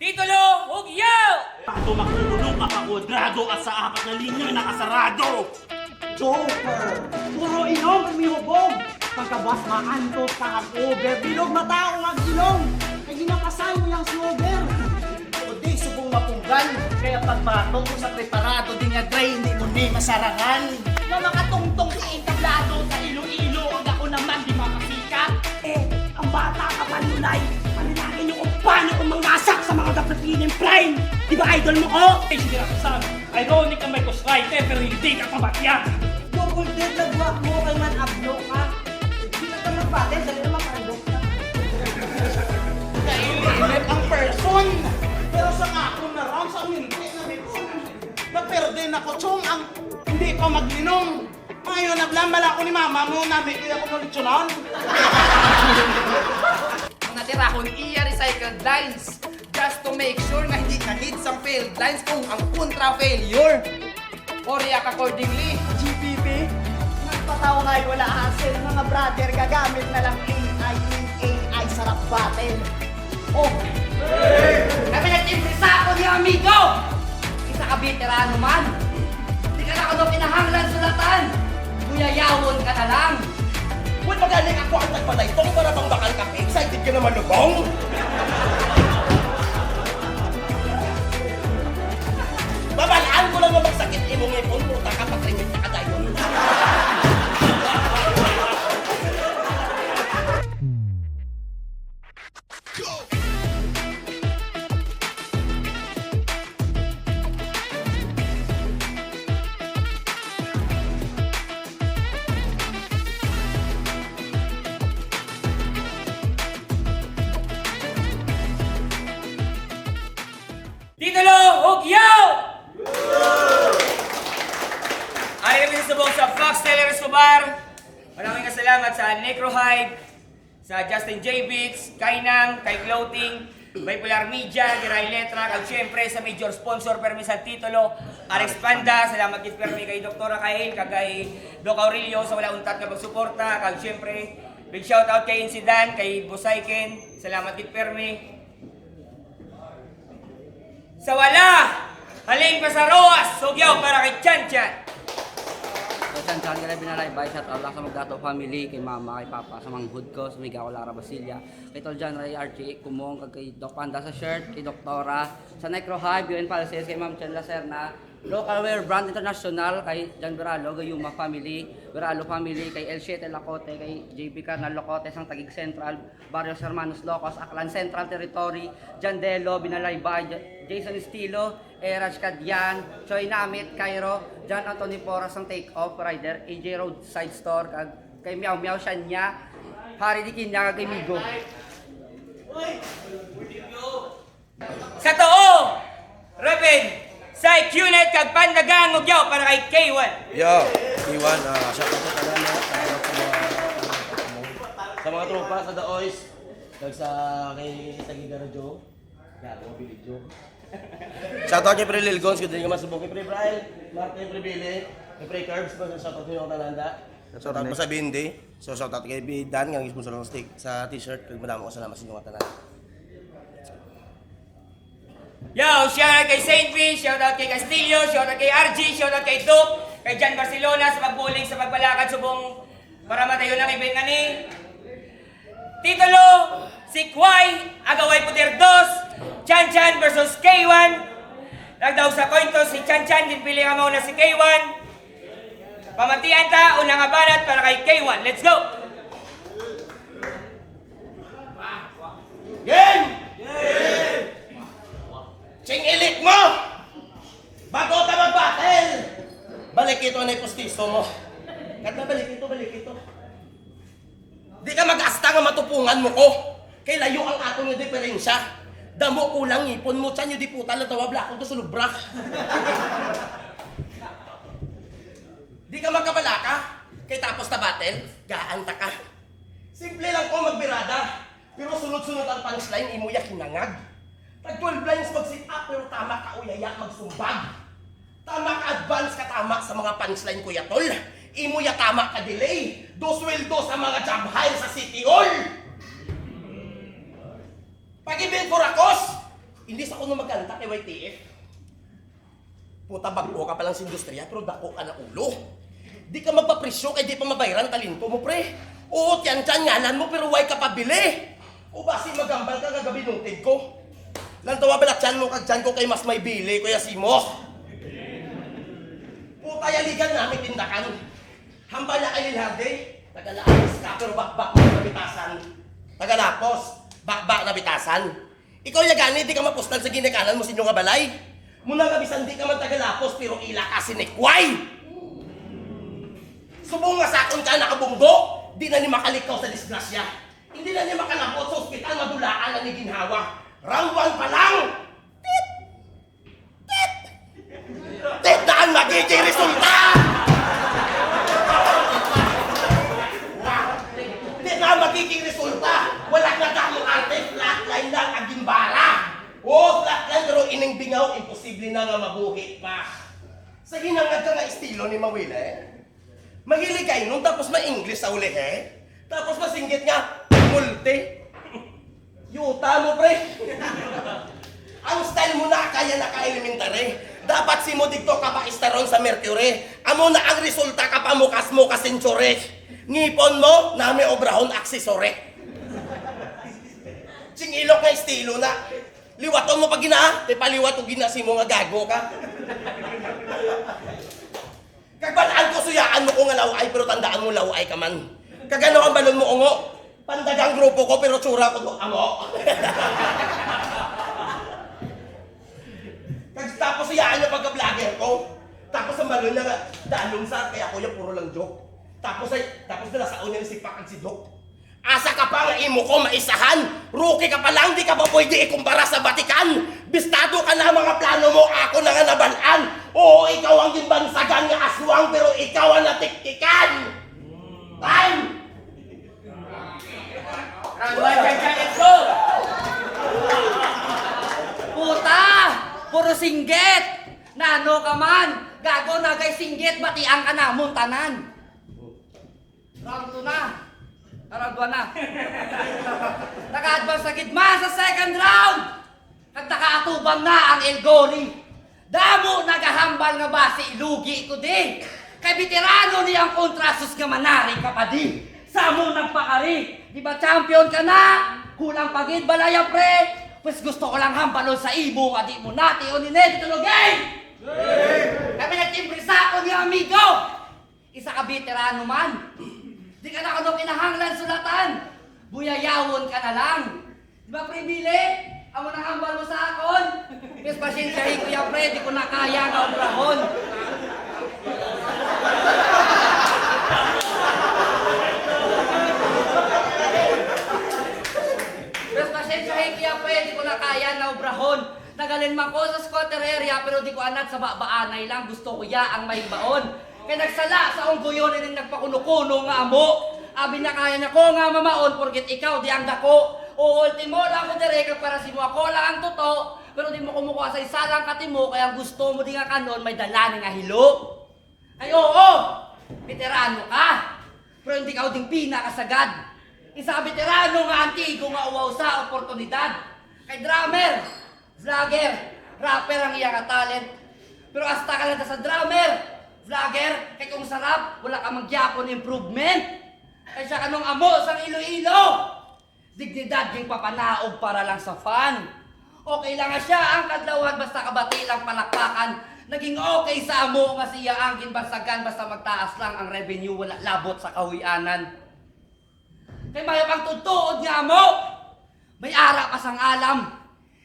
Titulo, Hugyaw! Pato makulong kakakwadrado at sa apat na linya nakasarado. Joker! Puro inom ang mihubog! Pagkabas maanto ka over, bilog mataong ang ilong! Kaya ginapasay mo yung slogan! O di subong mapunggan, kaya pagbato ko sa preparado, di nga dry, hindi mo ni masarangan. Na makatungtong sa entablado, sa ilo-ilo, ang ako naman di makasikat. Ang bata ka panulay! Paninagin yung paano kung mangasak sa mga dapat prime! Di ba idol mo ko? Ay, sige lang saan. Ironic ang may ghostwriter pero hindi ka pabatyan. Double dead na buwak mo kay man ablo ka! Di na ka magbatin, dali naman kandok ka! Kailanit ang person! Pero sa ako na round, sa hindi na nito. Naperde na ko, chong, ang hindi ko maglinom. Ngayon, naglambal ako ni mama mo, namin kaya ako nalitsunan. Ang natira ko iya recycled lines just to make sure na hindi na-hits ang failed lines kung ang kontra failure. Or react accordingly. GPP, nagpataw ngayon wala hassle. Mga brother, gagamit na lang AI, sarap battle. Oh! Kami nag-impresa ako ni amigo! Isa ka veterano man. Hindi ka na ako pinahanglan sulatan. Guyayawon ka na lang. Kung magaling ako ang nagpalaytong para bang bakal ka, excited ka naman lubong. Babalaan ko lang na magsakit imong ipon, puta ka patringit na kadayon. Titulo, Hugyaw! Ay kami susubok sa Fox Teller Escobar. Maraming salamat sa Necrohide, sa Justin J. Beats, Kainang, kay Clothing, Bipolar Media, Giray Letra, at syempre sa major sponsor permi sa titulo, Alex Panda, salamat kit permi kay Dr. Kail, kay Doc Aurelio sa wala untat ka pagsuporta, kag syempre big shoutout kay Insidan, kay Busayken, salamat kit permi. Sa wala, haling pa sa Roas, Hugyaw para kay Chan Chan. So, chan ka na binalay by shout out lang sa Magdato family, kay mama, kay papa, sa mga hood ko, sa Miga Lara Basilia, kay Tol John Ray RJ Kumong, kay Doc Panda sa shirt, kay Doktora, sa Necro Hive, UN Palaces, kay Ma'am Chan Lacerna, local wear brand international, kay Jan Beralo, Gayuma family, Beralo family, kay El Siete Lacote, kay JB Carnal Locote, sang Taguig Central, Barrios Hermanos Locos, Aklan Central Territory, Jan Delo, Binalay by Jason Estilo, Eraj Kadyan, Choi Namit, Cairo, John Anthony Porras ang Take Off Rider, AJ Road Side Store, kay Miao Miao Shanya, Hari Dikin niya, kay Migo. Sa too, Rapid, sa QNet kag Pandagang Hugyaw para kay K1. Yo, Iwan, shout out sa tanan sa mga tropa sa The Oys, kag sa kay Tagigara Joe. Ya, mo video. Shout out kay Pre Lilgons, kung di ka masubok kay Pre Brian, Mark kay Pre Billy, kay Pre Curbs, shout out niyo tananda. Shout out mo sa Bindi. So shout out kay Dan nga sponsor ng stick sa t-shirt, kag madamo ka salamat sa inyo tanan. Yo, shoutout kay Saint V, shoutout kay Castillo, shoutout kay RG, shoutout kay Duke, kay Jan Barcelona sa pagbuling sa pagbalakad subong para matayo ng event nga ni. Titulo, si Kwai, Agaway Puter 2, Chan Chan versus K1. Nagdaw sa cointos si Chan Chan, dinpili ka mauna si K1. Pamatian ta, unang abanat para kay K1. Let's go! Game! Ching ilik mo! Bago ka mag-battle! Balik ito na yung pustiso mo. Kat na balik ito. Di ka mag-asta nga matupungan mo ko. Kay layo ang atong yung diferensya. Damo kulang ipon mo, tiyan yung di puta na tawabla akong to sulubra. Di ka magkabala ka. Kay tapos na battle, gaanta ka. Simple lang ko magbirada. Pero sunod-sunod ang punchline, imuya kinangag. Tag 12 lines mag-sit up, pero tama ka uyaya magsumbag. Tama ka advance ka tama sa mga punchline kuya tol. Imo ya tama ka delay. Dosweldo sa mga job hire sa City Hall. Pag-event for akos, Hindi sa kuno magkanta kay YTF. Puta bagpo ka palang sa industriya pero dako ka na ulo. Di ka magpapresyo kay di pa mabayaran talento mo pre. Oo, tiyan-tiyan ngalan mo pero why ka pabili? O basi magambal ka kagabi nutid ko. Lantawa balakyan mo kagyan ko kay mas may bili, Kuya Simo. Puta yaligan namin tindakan. Hambal na kay Lilharde. Tagalapos ka pero bakbak na bitasan. Tagalapos, bakbak na bitasan. Ikaw yagani, di ka mapustan sa ginikanan mo sinyo nga balay. Muna nga bisan di ka man tagalapos pero ila ka sinikway. Subong nga sakon ka nakabunggo, di na ni makalikaw sa disgrasya. Hindi na niya makalabot sa ospital, madulaan na ni ginhawa. Round 1 pa lang! Tit! Tit! Tit na ang magiging resulta! Tit na ang magiging resulta! Wala na damong arte, flatline lang ang gimbara! Oo, flatline pero ining bingaw, imposible na nga mabuhit pa. Sa hinangad ka nga estilo ni Mawile, mahilig kayo nun tapos ma-English sa uli tapos masinggit nga, multi. Yuta mo, pre. Ang style mo na kaya naka-elementary. Dapat si mo dito ka pa istaron sa Mercury. Amo na ang resulta ka pa mukas mo ka century. Ngipon mo, nami obrahon aksesory. Sing ilok nga estilo na. Liwaton mo pag gina, te paliwat o gina si mo nga gago ka. Kagbalaan ko suyaan mo ko nga laway pero tandaan mo laway ka man. Kagano ang balon mo ungo? Pandagang grupo ko pero tsura ko amo. Tapos iyaan niya pagka-vlogger ko. Tapos ang balon niya dalong sa kaya kuya puro lang joke. Tapos nila sa unya si Pak si Doc. Asa ka pa nga imo ko maisahan. Rookie ka pa lang, di ka pa pwede ikumpara sa Batikan. Bistado ka na mga plano mo, ako na nga nabalaan. Oo, ikaw ang gimbansagan nga aswang pero ikaw ang natiktikan. Time! Round 1, Chan, let's go! Puta! Puro singgit! Nano ka man! Gago na kay singgit, batiang ka na, muntanan! Round 2 na! Round 1 na! Naka-advance na gitma sa second round! At nakaatubang na ang El Gori! Damo nagahambal nga ba si ilugi ko di! Kay veterano niyang kontrasos nga manari ka pa di! Samo nagpakari! Di ba champion ka na? Kulang pagid balaya pre! Pues gusto ko lang hambalon sa ibo nga di mo nati o ninedi tulogay! Kami nagtimbrisa ako ni amigo! Isa ka veterano man! Di ka na ano kinahanglan sulatan! Buyayawon ka na lang! Di ba pre Bili? Amo nang hambal mo sa akon! Yes, pasensyahin ko yan pre, di ko na kaya nga umrahon! Pasensyahin kaya pwede ko na kaya na obrahon. Nagalin man ko sa squatter area pero di ko anat sa baanay lang. Gusto ko ya ang may baon. Kaya nagsala sa ungguyon ng nagpakuno-kuno nga amo. Abi na kaya na ko nga mamaon porket ikaw di ang dako. O ultimo lang ko direka para si mo ako lang ang totoo. Pero di mo kumukuha sa isa lang katimo kaya gusto mo di nga kanon may dala nga hilo. Ay oo, veterano ka. Pero hindi ka ding pinakasagad. Isa veterano nga antigo nga uwaw sa oportunidad. Kay drummer, vlogger, rapper ang iyang talent. Pero hasta ka lang sa drummer, vlogger, kay kung sarap, wala ka magyapon improvement. Kay siya kanong amo sang Iloilo. Dignidad yung papanaog para lang sa fun. Okay lang nga siya ang kadlawan basta kabati lang palakpakan. Naging okay sa amo nga siya ang ginbasagan basta magtaas lang ang revenue wala labot sa kahuyanan. Kay may pang tutuod nga mo. May ara pa sang alam.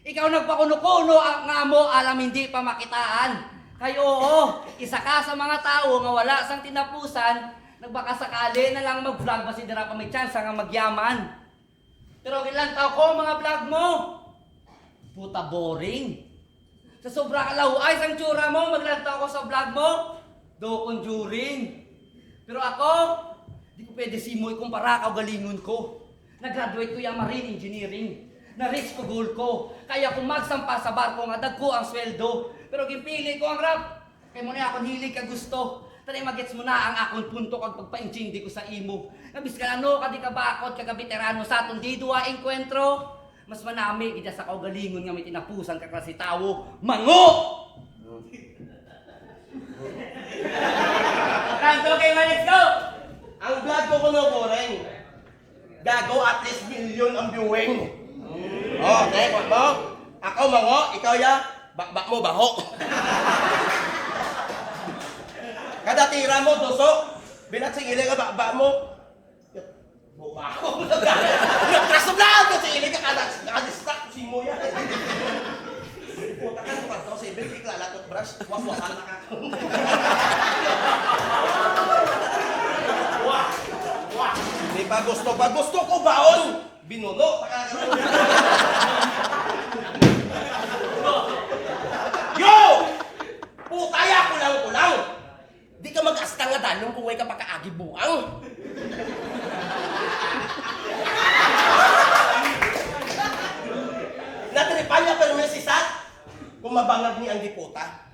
Ikaw nagpakuno-kuno ang nga mo alam hindi pa makitaan. Kay oo, isa ka sa mga tao nga wala sang tinapusan, nagbakasakali na lang mag-vlog basi dira pa may chance nga magyaman. Pero ilang tao ko mga vlog mo. Puta boring. Sa sobra kalaw ay sang tsura mo, maglantaw ko sa vlog mo. Do conjuring. Pero ako, di ko pwede simoy kumpara ka galingon ko. Nag-graduate ko yung marine engineering. Na-reach ko goal ko. Kaya kung magsampa sa barko nga dagko ang sweldo. Pero gimpili ko ang rap. Kaya mo na akong hilig ka gusto. Tali magets mo na ang akong punto kag pagpa-intindi ko sa imo. Nabis ka ano ka di ka bakot kag veterano sa atong di duwa enkwentro. Mas manami kita sa kaugalingon nga may tinapusan ka kasi tawo, mango! Kanto kay man, let's go! Ang vlog ko kuno koreng. Gago at least million ang viewing. Okay, kung mo. Ako mango, ikaw ya, bakbak mo baho. Kada tira mo, duso. Binatsingili ka bakbak mo. Buka ako. Nagtraso na ako. Singili ka nakadistak. Simo yan. Puta ka, tukad ko. Sabi, iklala toothbrush. Waswasan na ka. Di pa gusto ko baon. Binuno. Yo! Putaya kulang-kulang. Di ka mag-asta nga danong kung way ka pakaagi buang. Natripan niya pero may sisat. Kung mabangag ni ang diputa.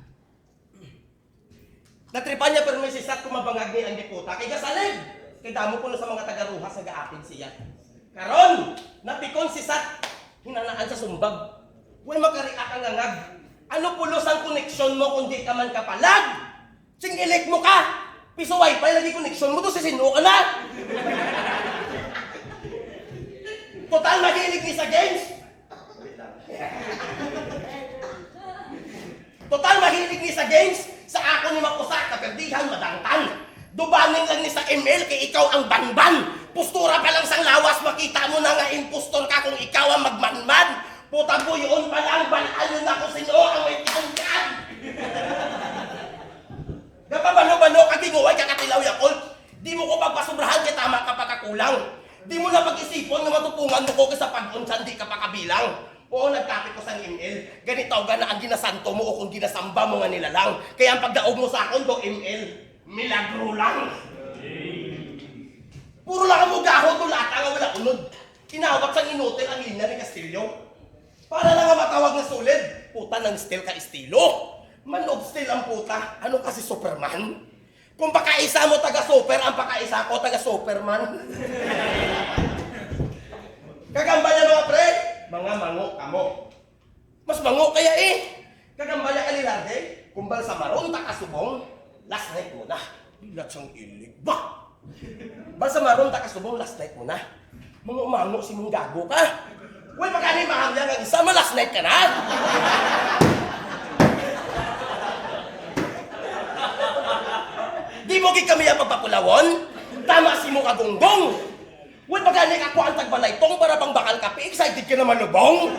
Natripan niya pero may sisat kung mabangag ni ang diputa. Kay gasalig. Kay damo ko sa mga taga-ruhas sa gaapin siya. Karon, napikon si Sat, hinanaan sa sumbag. Huwag makariak ang ngangag. Ano pulos ang koneksyon mo kung di ka man kapalag? Singilik mo ka! Piso wifi, lagi koneksyon mo to, sisino ka na! Total mahilig ni sa games! Total mahilig ni sa games! Sa ako ni Makusa, kaperdihan, madangtan! Dubanin lang ni sa ML kay ikaw ang banban. Postura pa lang sang lawas, makita mo na nga impostor ka kung ikaw ang magmanman. Puta mo yun pa lang, balaan na kung sino ang may kitungkan. Napabalo-balo ka, ginuway ka katilaw yakol. Di mo ko pagpasubrahan kay tama ka pagkakulang. Di mo na pag-isipon na matupungan mo ko sa pag-unsan di ka pa kabilang. Oo, nagkapit ko sa ML. Ganito ga na ang ginasanto mo o kung ginasamba mo nga nilalang. Kaya ang pagdaog mo sa akin do ML. Milagro lang. Puro lang ang mugahod o lata nga wala unod. Tinawag sa inutil ang linya ni Castillo. Para lang nga matawag na solid. Puta ng stil ka estilo. Manog stil ang puta. Ano kasi Superman? Kung pakaisa mo taga-super, ang pakaisa ko taga-superman. Kagamba niya mga pre, mga mango kamo. Mas mango kaya eh. Kagamba niya kanilade, kumbal sa maron takasubong. Last night mo na. Bilat siyang ilig. Bah! Basta maroon takasubong last night mo na. Mga umango si mong gago ka. Uy, magkano yung mahal niya ng isa? Last night ka na? Di mo kami ang pagpapulawon? Tama si mong kagunggong. Uy, magkano yung ako ang tagbalaytong para pang bakal kape? Excited ka naman lubong?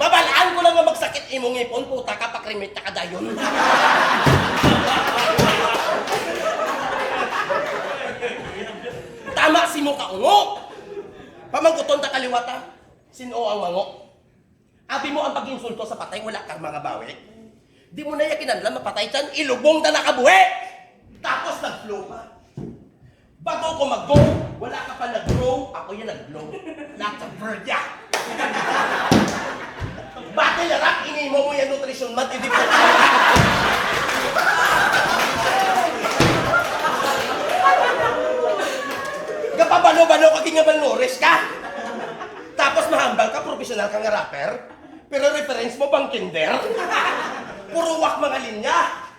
Mabalaan ko lang nga magsakit imong ipon, puta ka, pakrimit ka dayon. Tama si mo kaungo. Pamangkuton ta kaliwata, sino ang mango? Abi mo ang pag-insulto sa patay, wala kang mga bawi. Di mo na yakinan lang mapatay dyan, ilubong na nakabuhi. Tapos nag-flow pa. Bago ko mag-go, wala ka pa nag-grow, ako yung nag-blow. Lots of verja. Battle rap, inimo mo yung nutrition mat, hindi po. Kapabalo-balo ka nga malnourished ka. Tapos mahambal ka, professional ka nga rapper. Pero reference mo pang kinder. Puro wak mga linya.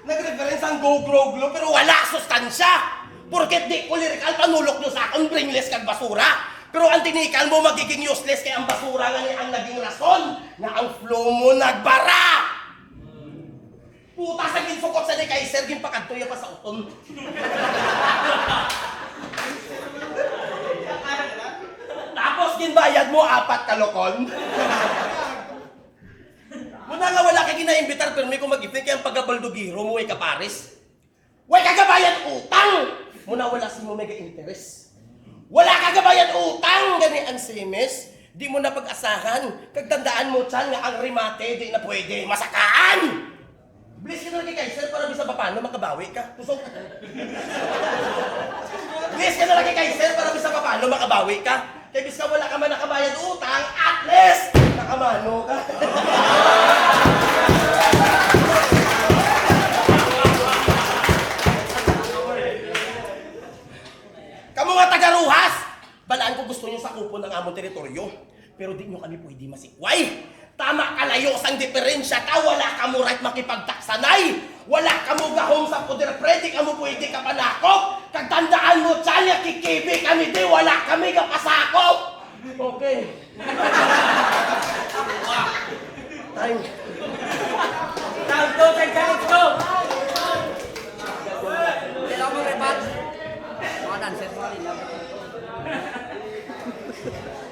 Nag-reference ang go, grow, glow, pero wala sustansya. Porket di ko lyrical, panulok nyo sa akin, brainless kag basura. Pero ang tinikal mo magiging useless kaya ang basura nga niya ang naging rason na ang flow mo nagbara. Puta sa ginsukot sa ni Kaiser, gimpakadtoy pa sa uton. Tapos ginbayad mo 4 kalokon. Muna nga wala ka ginaimbitar pero may kung mag-ipin kaya ang pagabaldugiro mo ay kaparis. Way kagabayad utang! Muna wala si mo mega interest. Wala kagabayad utang! Gani ang simis. Di mo na pag-asahan. Kagtandaan mo dyan nga ang rimate di na pwede masakaan! Bilis ka na kay Kaiser para bisa pa paano makabawi ka. Pusok ka. Bilis ka na kay Kaiser para bisa pa paano makabawi ka. Kaya bis ka wala ka man nakabayad utang, at least nakamano ka. Kamu nga taga luhas! Balaan ko gusto nyo sa kupon ng among teritoryo. Pero di nyo kami pwede masikway. Tama kalayo sang diferensya ka, wala ka mo right makipagtaksanay. Wala ka mo gahong sa poder, pwede ka mo pwede ka panakop. Kagtandaan mo, tsalya kikibi kami di, wala kami kapasakop. Okay. Time. Time to, let's go! Kailangan mo rebat. Mga dancer mo rin.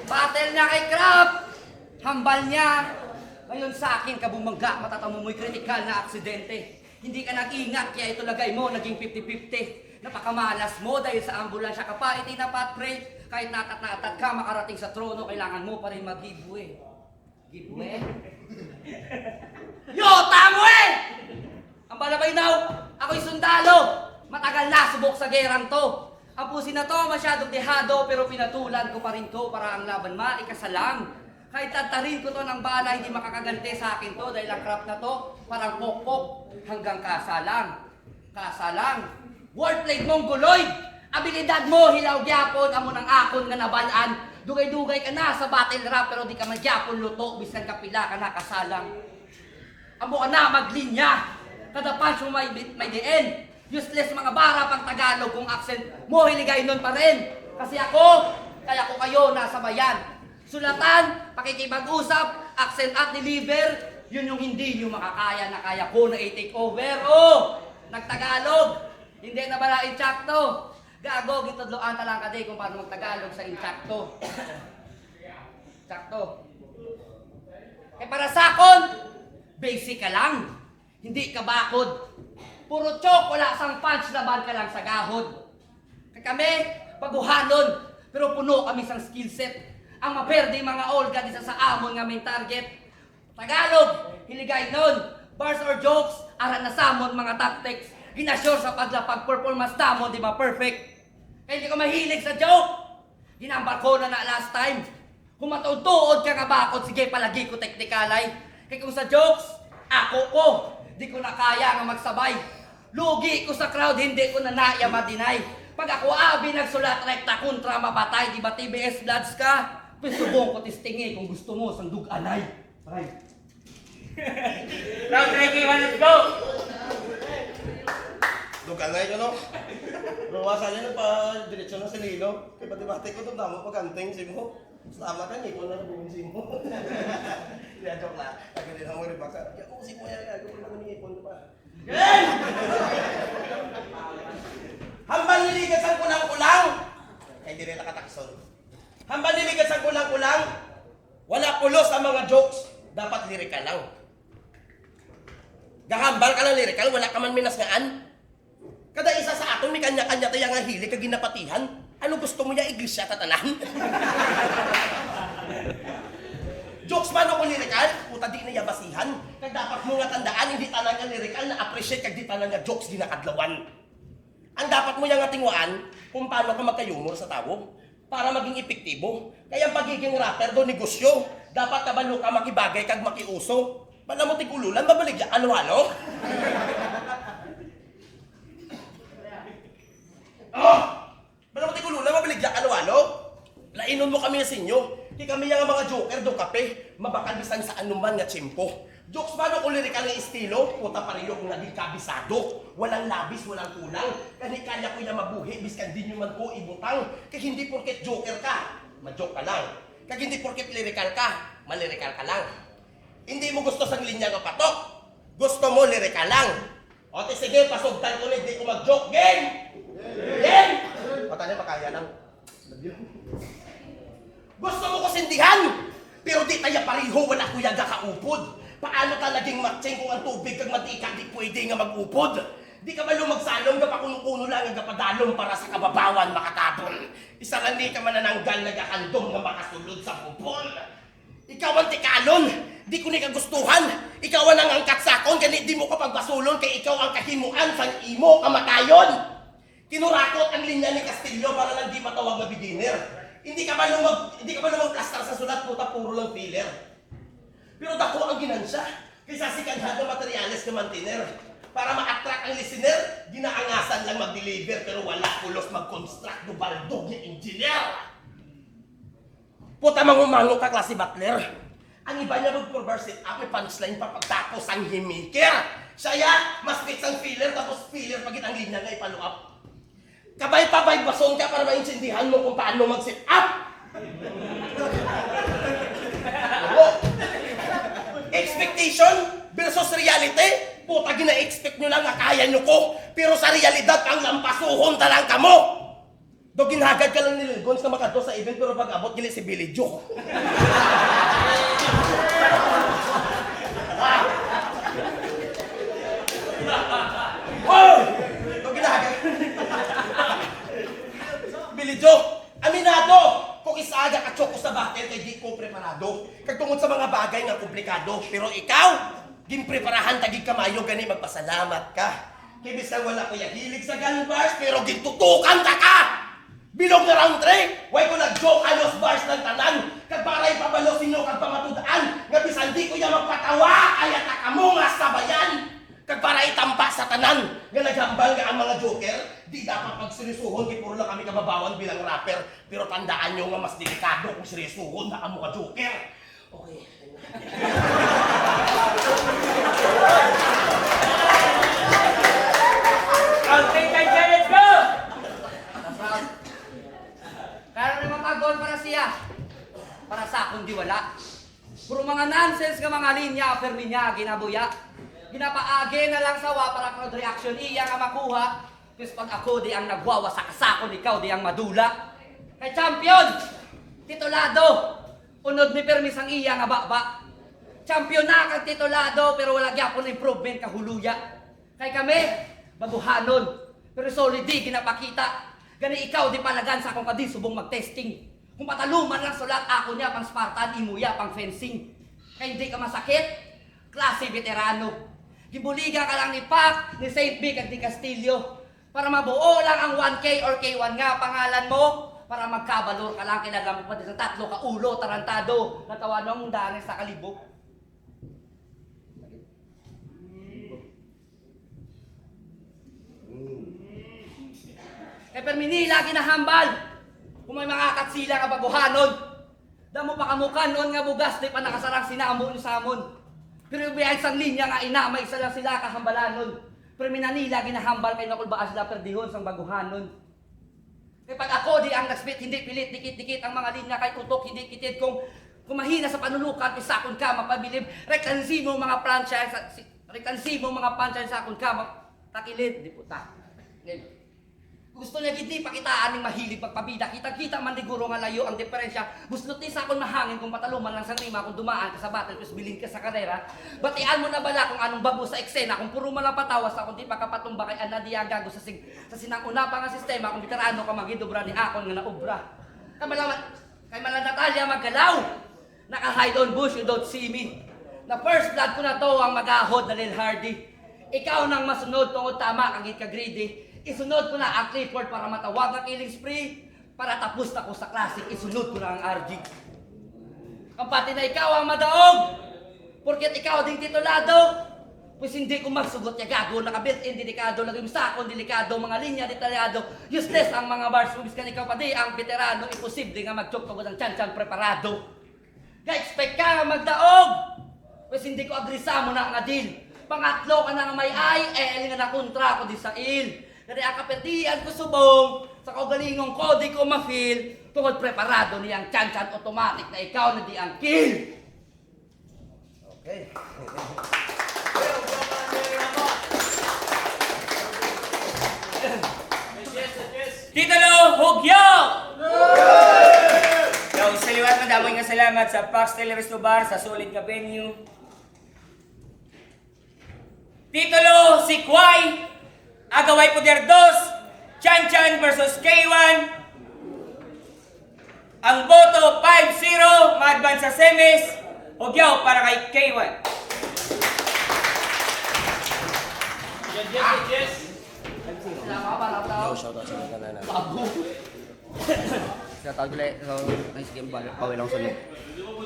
Battle niya kay Crab. Hambal niya. Ngayon sa akin, kabumangga, matatamo mo'y kritikal na aksidente. Hindi ka nag-ingat, kaya ito lagay mo, naging 50-50. Napakamalas mo dahil sa ambulansya ka pa, itinapat-pray. Kahit natat ka, makarating sa trono, kailangan mo pa rin mag-giveaway. Giveaway? Yo, tamo eh! Ang balabay now, ako'y sundalo. Matagal na subok sa gerang to. Ang pusi na to, masyadong dehado, pero pinatulan ko pa rin to para ang laban maikasalang. Kahit tatarin ko to ng bala, hindi makakaganti sa akin to dahil ang crap na to, parang pokpok hanggang kasalang. Kasalang. Wordplay mong guloy! Abilidad mo, hilaw gyapon, amo ng akon nga nabalaan. Dugay-dugay ka na sa battle rap, pero di ka magyapon luto, bisan kapila ka na kasalang. Amo ka na maglinya. Kada punch mo may DN. Useless mga bara pang Tagalog kung accent mo hiligay nun pa rin. Kasi ako, kaya ko kayo nasa bayan. Sulatan, pakikipag-usap, accent at deliver, yun yung hindi nyo makakaya na kaya ko na i-take over. Oh, nagtagalog, hindi na bala insakto. Gago, gitudloan talang ka kung paano magtagalog sa insakto. Insakto. Eh para sakon, basic ka lang, hindi ka bakod. Puro chok, wala sang punch, laban ka lang sa gahod. Kami, baguhanon, pero puno kami sang skill set. Ang maperde mga olga isa sa amon nga main target. Tagalog, hiligay nun. Bars or jokes, aran na samon mga tactics. Ginasure sa paglapag performance tamon, di ba perfect? Kaya hindi ko mahilig sa joke. Ginambar ko na last time. Kung matutuod ka nga bakod, sige palagi ko teknikalay. Kaya kung sa jokes, ako ko. Di ko na kaya nga magsabay. Lugi ko sa crowd, hindi ko na naya madinay. Pag ako abi nagsulat rekta kontra mabatay, di ba TBS Bloods ka? Pisubong ko tistingi kung gusto mo sang dug-anay. Right. Round 3, let's go! Duganay ko, no? Ruwasan niya pa-diretsyon ng sinilo. Kaya pati-bati ko, tama pag-anting si mo. Sama ka, hindi ko na nabuhin si mo. Hindi, joke na. Agad din ako rin baka. Kaya kung si mo yan, agad ko na maningipon ko pa. Game! Hambal niligas ang kulang-kulang. Kaya hindi rin nakatakson. Hambal niligas ang kulang-kulang. Wala pulos ang mga jokes. Dapat lirikal lang. Gahambal ka lang lirikal, wala ka man minasngaan. Kada isa sa aton, may kanya-kanya tayo nga hili kag ginapatihan. Ano gusto mo niya, iglesia tatanan? Jokes man ako lirikal, puta di na yabasihan. Kag dapat mo nga tandaan, hindi tanan nga lirikal na appreciate kag di tanan nga jokes ginakadlawan. Ang dapat mo nga tingwaan kung paano ka magkayumor sa tao para maging epektibo. Kaya ang pagiging rapper do negosyo. Dapat kabalo ka makibagay kag makiuso. Bala mo tigululan, babaligya, ano-ano? Bala mo tigululan, babaligya, ano-ano? Lainon mo kami sa inyo. Di kami yung mga joker do kape. Mabakal bisan sa anuman nga tsimpo. Jokes ba no kung lirikal ng estilo? Puta pareho kung naging kabisado. Walang labis, walang kulang. Kani kaya ko yung mabuhi, biskan din nyo man ko ibutang. Kaya hindi porket joker ka, ma-joke ka lang. Kaya hindi porket lirikal ka, malirikal ka lang. Hindi mo gusto sang linya nga patok. Gusto mo lirikal lang. O te sige, pasugtan ko na, hindi ko mag-joke. Game! Game! Patanya makaya lang. Love you. Gusto mo ko sindihan, pero di tayo pariho, wala kuya gakaupod. Paano talaging matching kung ang tubig kag matika di pwede nga mag-upod? Di ka ba lumagsalong nga pakuno-kuno lang nga padalong para sa kababawan makatabon? Isa lang di ka manananggal nagakandong nga makasulod sa pupol. Ikaw ang tikalon, di ko ni kagustuhan. Ikaw ang nangangkat sakon, ganit di mo ka pagbasulon kay ikaw ang kahimuan sang imo kamatayon. Kinurakot ang linya ni Castillo para lang di matawag na beginner. Hindi ka ba lumagplastar sa sulat, puta puro lang filler. Pero dako ang ginansya, kaysa si kanhad na materyales na mantiner. para ma-attract ang listener, ginaangasan lang mag-deliver pero wala kulos mag-construct do baldog ni engineer. Puta mangumango ka klase Butler. Ang iba niya mag-converse it up, may punchline pa pagtapos ang himikir. Siya mas fix ang filler, tapos filler pagit ang linya nga ipalo up. Kabay-pabay bason ka para maintindihan mo kung paano mag-sit up. Expectation versus reality. Puta, gina-expect nyo lang nga kaya nyo ko. Pero sa realidad, ang lampasuhon talang kamo. Do ginhagad ka lang ni Lil Gons na makadto sa event pero pag abot gili si Billy Joe. Oh! Do ginhagad. Billy Joe, aminado! Kung isaaga ka tsoko sa battle kay di ko preparado. Kag tungod sa mga bagay nga komplikado. Pero ikaw, ginpreparahan tagig kamayo gani magpasalamat ka. Kay bisan wala ko hilig sa gun bars pero gintutukan ta ka! Bilog na round 3, way ko nag-joke alos bars ng tanan. Kag para ipabalo sinyo kag pamatudaan, nga bisan di ko ya magpatawa, ay ataka mo nga sabayan. Kag para itampa sa tanan, nga naghambal nga ang mga joker, di dapat pagseryosohon kay puro lang kami kababawan bilang rapper. Pero tandaan nyo nga mas delikado kung seryosohon na ang mga joker. Okay. Counting time, let's go! Kaya naman mag-gol para siya. Para sa akong di wala. Puro mga nonsense nga mga linya, permi niya, ginabuya. Ginapaage na lang sawa para crowd reaction iya nga makuha. Tapos pag ako di ang nagwawa sa kasakon, ikaw di ang madula. Kay champion! Titulado! Unod ni permis ang iya nga baba. Champion na kag titulado pero wala gyapon improvement kahuluya. Kay kami, baguhanon. Pero solid di ginapakita. Gani ikaw di palagan sa akong kadi subong mag-testing. Kung pataluman lang sulat ako niya pang Spartan, imuya pang fencing. Kaya hindi ka masakit, klase veterano. Gibuliga ka lang ni Pac, ni St. Vic at ni Castillo. Para mabuo lang ang 1K or K1 nga pangalan mo. Para magkabalor ka lang, kailangan mo pati sa 3 ka ulo, tarantado. Natawanan mong danes sa kalibok. Kay Perminila ginahambal. Kung may mga katsila nga baguhanon. Damo pa kamukanon nga bugas, di pa nakasarang sinamon sa amon. Pero biyay sang linya nga ina, may isa lang sila kahambalanon. Pero minanila ginahambal kay nakulbaas la perdihon sang baguhanon. Kaya pag ako di ang nagspit, hindi pilit, dikit-dikit ang mga linya kay utok, hindi kitid kung mahina sa panulukan, isakon ka, mapabilib. Reklansimo mga franchise sa akon ka, takilid, di puta. Gusto niya gid pakitaan ng mahilig pagpabida. Kita-kita man diguro nga layo ang diferensya. Gusto ti sa akon mahangin kung pataluman lang sa rima kung dumaan ka sa battle tapos bilin ka sa karera. Batian mo na bala kung anong bago sa eksena kung puro man lang patawas kung di pa kapatumba kay Anadia gago sa sinanguna pa nga sistema kung veterano ka magidobra ni akon nga naobra. Kay mala Natalia Magalaw. Naka-hide on bush, you don't see me. Na first blood ko na to ang magahod na Lil Hardy. Ikaw nang masunod tungod tama kagit ka greedy. Isunod ko na ang Clifford para matawag ang killing spree. Para tapos na ko sa classic, isunod ko na ang RG. Kampati na ikaw ang madaog. Porket ikaw ding titulado. Pues hindi ko magsugot ya gago. Naka-built-in delikado. Lagay mo sa akong delikado. Mga linya detalyado. Useless ang mga bars. Kumis ka ikaw pa di ang veterano. Imposible nga mag-joke tungod ang chan-chan preparado. Ka-expect ka magdaog. Pues hindi ko agrisa mo na ang deal. Pangatlo ka na nga may ay, nga na kontra ko di sa il. Kaya ang kapetian ko subong, sa kaugalingong ko di ko ma-feel, tungod preparado niyang chan-chan automatic na ikaw na di ang kill. Okay. Titulo, Hugyo! Yo, sa liwat na damoy nga salamat sa Pax Del Resto Bar sa solid nga venue. Titulo, si Kwai, Agaway Poder 2, Chan Chan versus K1. Ang boto 5-0, ma-advance sa semis. Hugyo para kay K1. Yo, shoutout sa mga kanan. Sa tawag ulit, so, ay sige, pawin lang sa loob. Oh,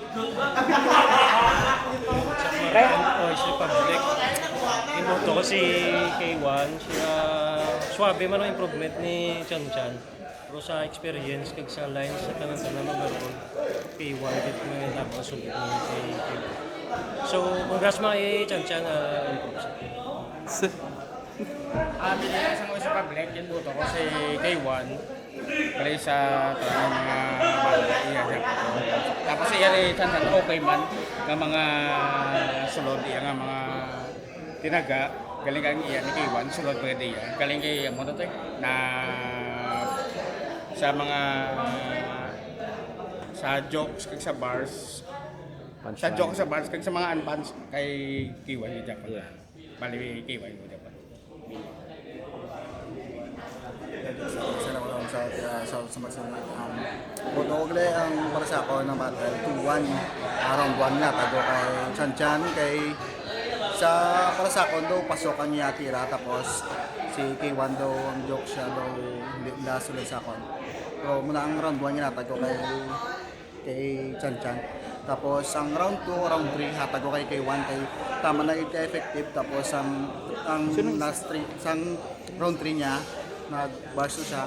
Republic. Iboto ko si K1. Siya, swabe man ang improvement ni Chan Chan. Pero sa experience, kag sa lines sa tanan-tanan ng garol, K1 dit mo yung tapos sulit ni K1. So, congrats mga Chan Chan improve siya. Bilang isang sa public, yung buto ko si K1. Bali sa tanong mga bala, iya siya po. Tapos iya rin sansan okay man ng mga sulod, iya nga mga tinaga. Galing kang iya ni K1, sulod pwede iya. Galing kay mo to na sa mga sa jokes kag sa bars. Sa jokes sa bars kag sa mga unpunch kay K1 yung Japan. Bali K1 yung Japan. Salamat sa magsasabi. Boto ko gali ang para sa ako ng battle 2-1. Round 1 na tago kay Chan Chan kay sa para sa ako daw pasokan niya tira tapos si K1 daw ang joke siya daw hindi na sulit sa ako. Pero muna ang round 1 niya natago kay Chan Chan. Tapos ang round 2, round 3 hatago kay K1 kay tama na effective tapos ang last 3 sang round 3 niya nag-bars na siya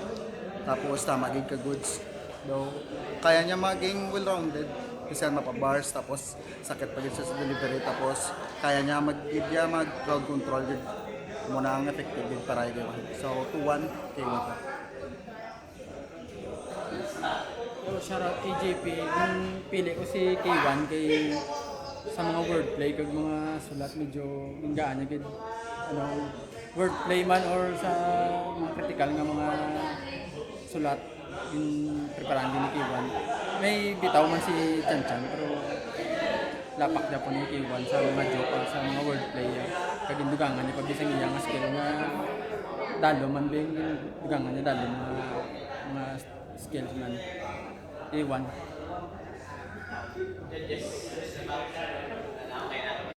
tapos tama din ka goods daw kaya niya maging well-rounded kasi mapa-bars tapos sakit pa din siya sa delivery tapos kaya niya mag-crowd control din muna ang effective din para kay K1 so 2-1 K1 pa. Yo, shoutout AJP. Yung pili ko si K1 kay sa mga wordplay kag mga sulat medyo gaan niya gid wordplay man or sa mga critical nga mga sulat yung preparan din ni K1. May bitaw man si Chan Chan pero lapak na po ni K1 sa mga joke or sa mga wordplay. Kag indugangan niya pag isang iya nga skill nga dalo man bing dugangan niya dalo mga skills man. A1.